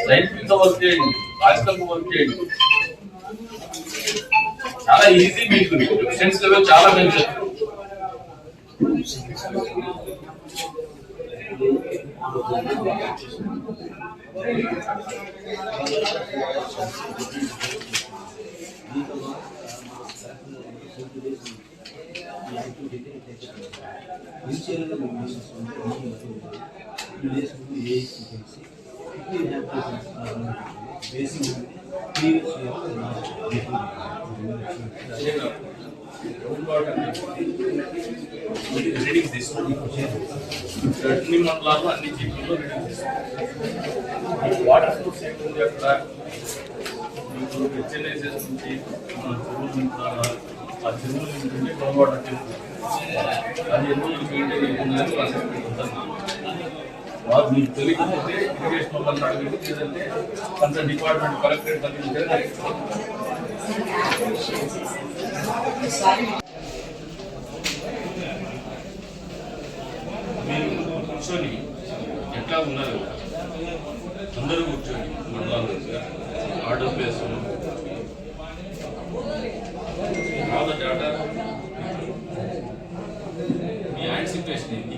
Scientific work చేయండి, logical work చేయండి. చాలా ఈజీ, మీకు ఎఫిషియన్సీ లెవెల్ చాలా పెంచారు. రీడింగ్ తీసుకోండి. అన్ని మండలాలు అన్ని జీపుల్లో రీడింగ్ తీసుకోండి. వాటర్ సోర్స్ ఏంటంటే అక్కడ మీకు హెచ్ఎన్ఐసెస్ నుంచి ఆ చెరువులు ఏంటంటే గ్రౌండ్ వాటర్ చెరువు అది ఎన్ని మెయింటైన్ అవుతుందని వాళ్ళు మీకు తెలియకపోతే ఇరిగేషన్ వాళ్ళని అడగండి, లేదంటే అంత డిపార్ట్మెంట్ కలెక్టరేట్ తగ్గించే మీరు కూర్చొని ఎట్లా ఉన్నారు అందరూ కూర్చొని మండలాలు order place all the data me hand situation ఏంటి,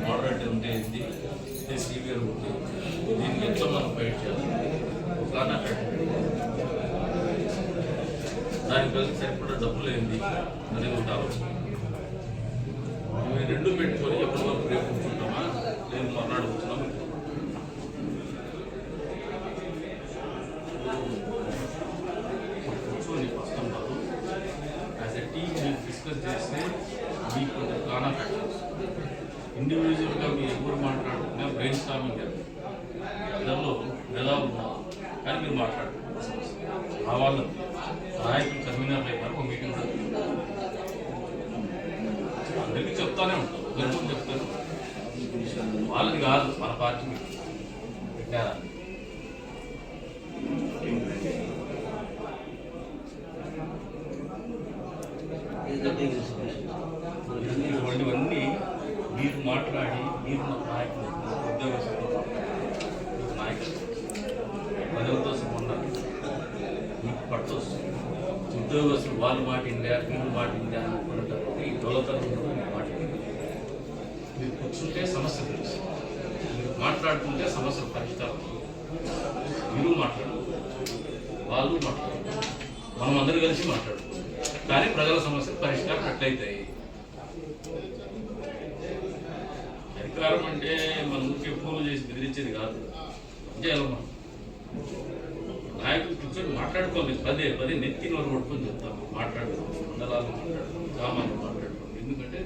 మోడరేట్ ఉంటే ఏంటి, సివియర్ ఉంటే దీనికి ఎంతో మనం ఫైట్ చేయాలి. ప్లాన్ దానికి కలిసి సరిపడా డబ్బులు ఏంటి అనేది ఒకటి ఆలోచన. ఇవి రెండు పెట్టుకొని ఎప్పుడు మనం రేపు కూర్చుంటామా లేదు మర్నాడు కూర్చున్నాము. కూర్చొని వస్తాం కాదు, యాజ్ ఎ టీమ్ మీరు డిస్కస్ చేస్తే మీకు ప్లాన్ ఆఫ్ యాక్షన్ ఇండివిజువల్గా మీరు ఎవరు మాట్లాడుతున్నా బ్రెయిన్ స్టార్మింగ్ ఇద్దరిలో ఎలా ఉన్నా కానీ మీరు మాట్లాడుతున్నారు. ఆ వాళ్ళు నాయకులు కన్వీనర్ అయిపోయారు, ఒక మీటింగ్ అందరికీ చెప్తానే ఉంటారు, అందరికీ చెప్తారు. వాళ్ళది కాదు మన పార్టీ పెట్టారా ఇటువంటివన్నీ మీరు మాట్లాడి మీరు నాయకులు ఉద్యోగస్తులు నాయకులు ప్రజలతో ఉండాలి. మీకు పట్టు వస్తుంది. ఉద్యోగస్తులు వాళ్ళు మాట ఇండియా వీళ్ళు మాట ఇండియా అని అనుకుంటారు. ఈ డెవలపర్ మాట మీరు కూర్చుంటే సమస్య తెలుసు, మీరు మాట్లాడుతుంటే సమస్యలు పరిష్కారం. మీరు మాట్లాడాలి, వాళ్ళు మాట్లాడాలి, మనం అందరూ కలిసి మాట్లాడుకోవాలి. కానీ ప్రజల సమస్యలు పరిష్కారం ఎట్లయితాయి? అధికారం అంటే మన ఊరికే పూలు చేసి బెదిరించేది కాదు. చేయాలి మనం నాయకులు కూర్చొని మాట్లాడుకోవాలి. పదే పదే నెత్తి నోరు కొట్టుకొని చెప్తాము, మాట్లాడుకోవాలి, మండలాలు మాట్లాడుకోవాలి, గ్రామాలు మాట్లాడుకోవాలి. ఎందుకంటే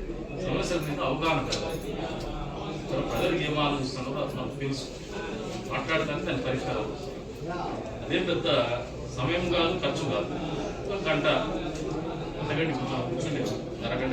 సమస్యల మీద అవగాహన కలగాలి. ప్రజలకు ఏం ఆలోచిస్తున్నారో అది మనకు తెలుసు. మాట్లాడటానికి దాని పరిష్కారాలు అదే పెద్ద సమయం కాదు, ఖర్చు కాదు. ఒక గంట అరగంట కూర్చొని అరగంట